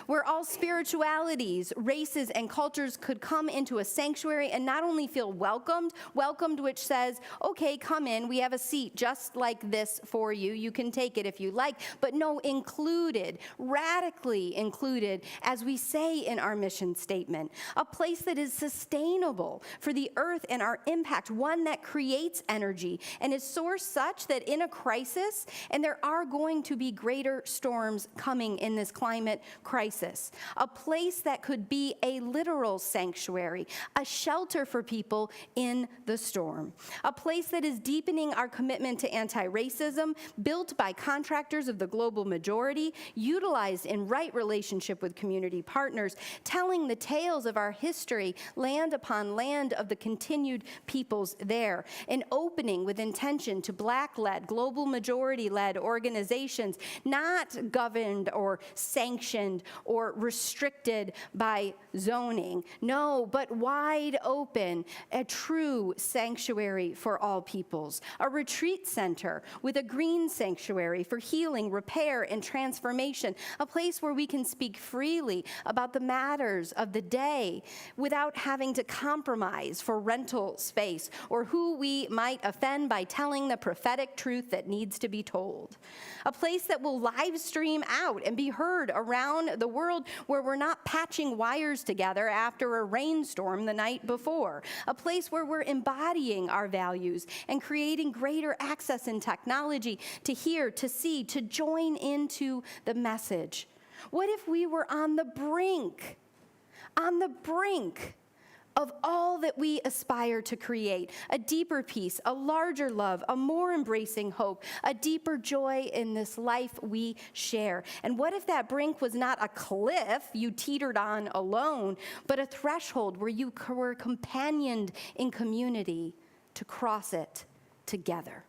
Where all spiritualities, races, and cultures could come into a sanctuary and not only feel welcomed, which says, okay, come in, we have a seat just like this for you, you can take it if you like, but no, included, radically included, as we say in our mission statement, a place that is sustainable for the earth and our impact, one that creates energy and is sourced such that in a crisis, and there are going to be greater storms coming in this climate crisis, crisis, a place that could be a literal sanctuary, a shelter for people in the storm, a place that is deepening our commitment to anti-racism, built by contractors of the global majority, utilized in right relationship with community partners, telling the tales of our history, land upon land of the continued peoples there, an opening with intention to Black-led, global majority-led organizations, not governed or sanctioned or restricted by zoning. No, but wide open, a true sanctuary for all peoples, a retreat center with a green sanctuary for healing, repair, and transformation, a place where we can speak freely about the matters of the day without having to compromise for rental space or who we might offend by telling the prophetic truth that needs to be told. A place that will live stream out and be heard around the world, where we're not patching wires together after a rainstorm the night before. A place where we're embodying our values and creating greater access in technology to hear, to see, to join into the message. What if we were on the brink of all that we aspire to create? A deeper peace, a larger love, a more embracing hope, a deeper joy in this life we share. And what if that brink was not a cliff you teetered on alone, but a threshold where you were companioned in community to cross it together?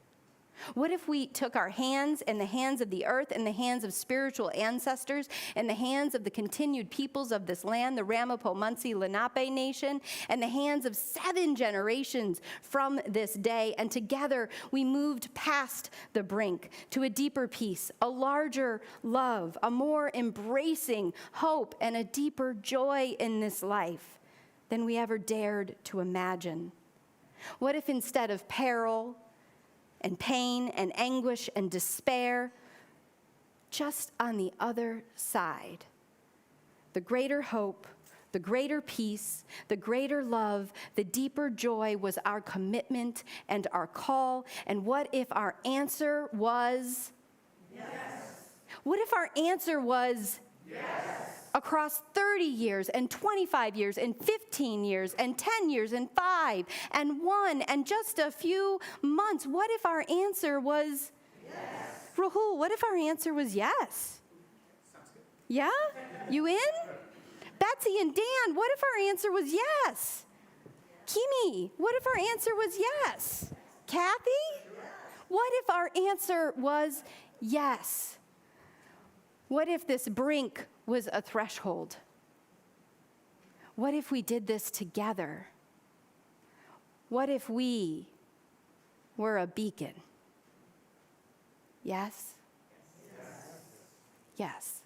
What if we took our hands and the hands of the earth and the hands of spiritual ancestors and the hands of the continued peoples of this land, the Ramapo Munsee Lenape Nation, and the hands of 7 generations from this day, and together we moved past the brink to a deeper peace, a larger love, a more embracing hope, and a deeper joy in this life than we ever dared to imagine? What if instead of peril and pain and anguish and despair, just on the other side, the greater hope, the greater peace, the greater love, the deeper joy was our commitment and our call? And what if our answer was yes? What if our answer was yes? Across 30 years and 25 years and 15 years and 10 years and 5 and 1 and just a few months, what if our answer was yes? Rahul, what if our answer was yes? Sounds good. Yeah? You in? Betsy and Dan, what if our answer was yes? Kimi, what if our answer was yes? Kathy? What if our answer was yes? What if this brink was a threshold? What if we did this together? What if we were a beacon? Yes? Yes.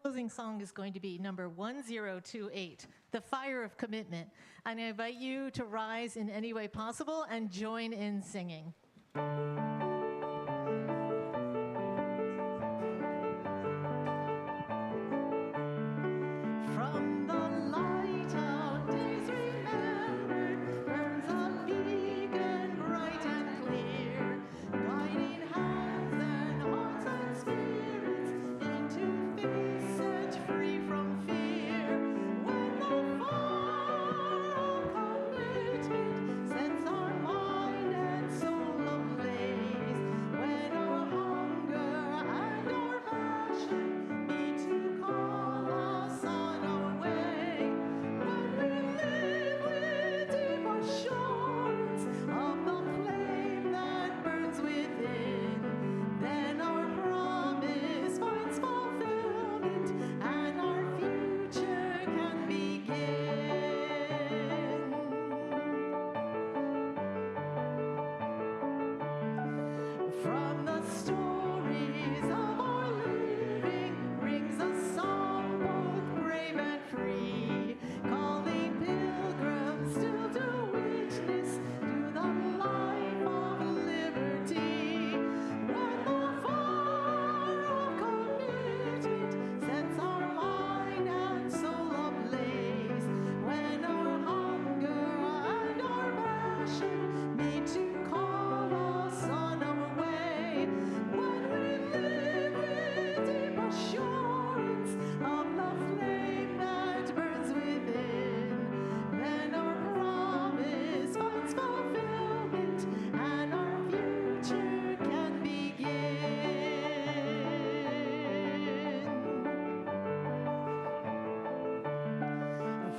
Closing song is going to be number 1028, The Fire of Commitment. And I invite you to rise in any way possible and join in singing. From the light of days remembered burns a beacon bright and clear, guiding hands and hearts and spirits into faith set free from fear. When the fire of commitment sets our mind and soul ablaze,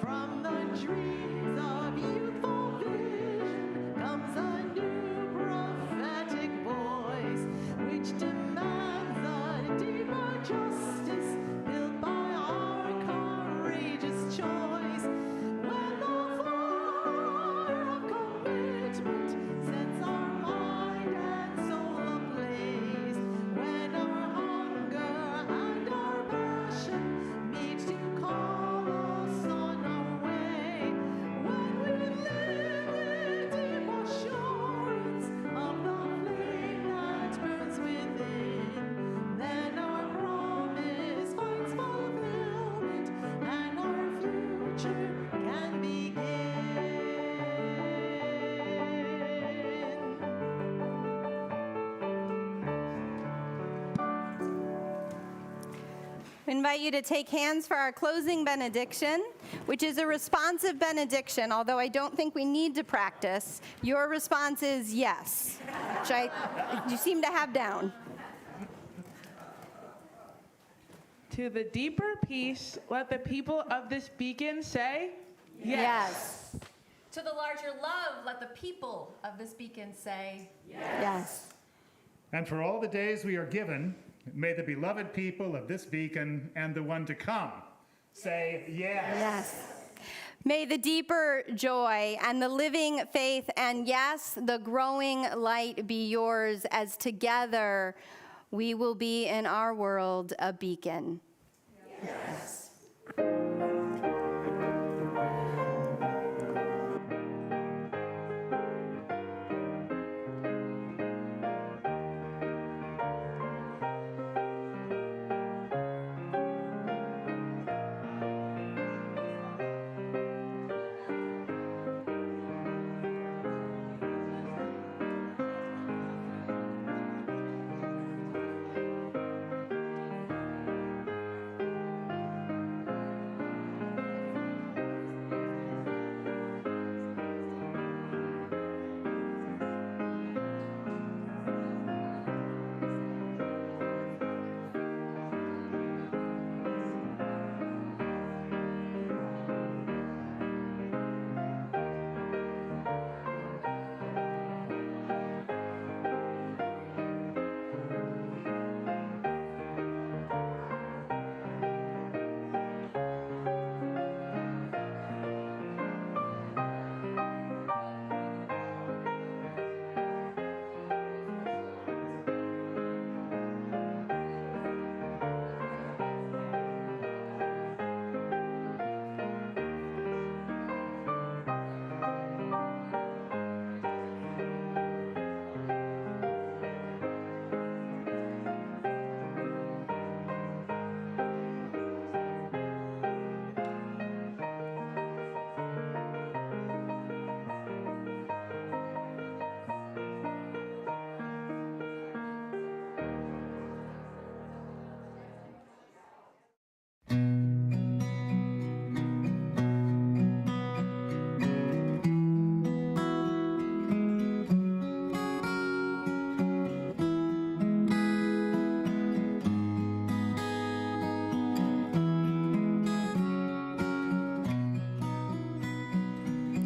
From the dreams of youthful vision comes a new prophetic voice, which demands a deeper justice built by our courageous choice. When the fire of commitment sets our mind and soul ablaze, when our hunger and our passion meet to call us on our way, when we live with deep assurance of the flame that burns within, then our promise finds fulfillment and our future can begin. I invite you to take hands for our closing benediction, which is a responsive benediction, although I don't think we need to practice. Your response is yes, which you seem to have down. To the deeper peace, let the people of this beacon say, Yes. To the larger love, let the people of this beacon say, Yes. And for all the days we are given, may the beloved people of this beacon and the one to come say yes. Yes. May the deeper joy and the living faith and yes, the growing light be yours as together we will be in our world a beacon. Yes.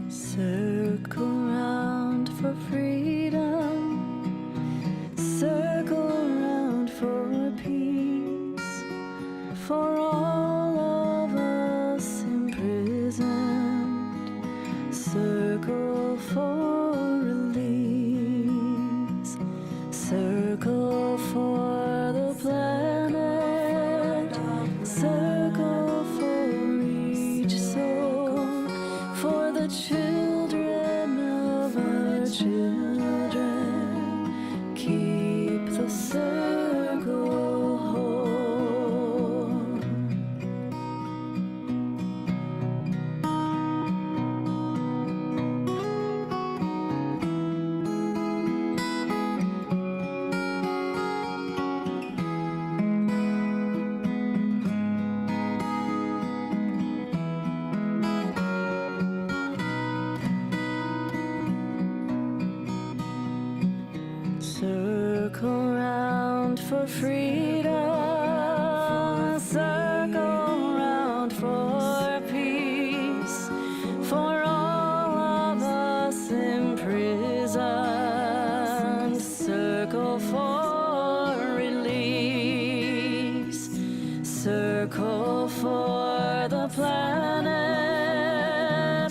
Circle round for freedom, circle round for peace, for all of us imprisoned, circle for release, circle for the planet, circle for each soul, for the children of our children, keep the circle whole. Circle round for freedom, circle round for peace, Circle for the planet,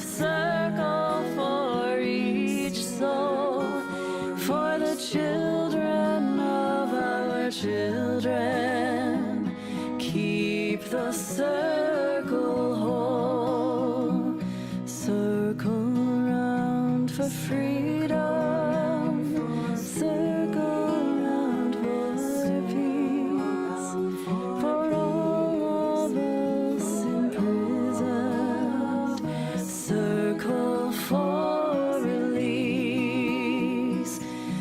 circle for each soul, for the children of our children. Keep the circle whole, circle round for freedom, circle round for peace, for all of us imprisoned, circle for release,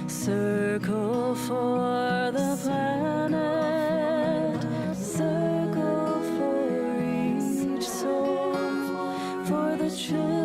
circle for the planet, circle for each soul, for the children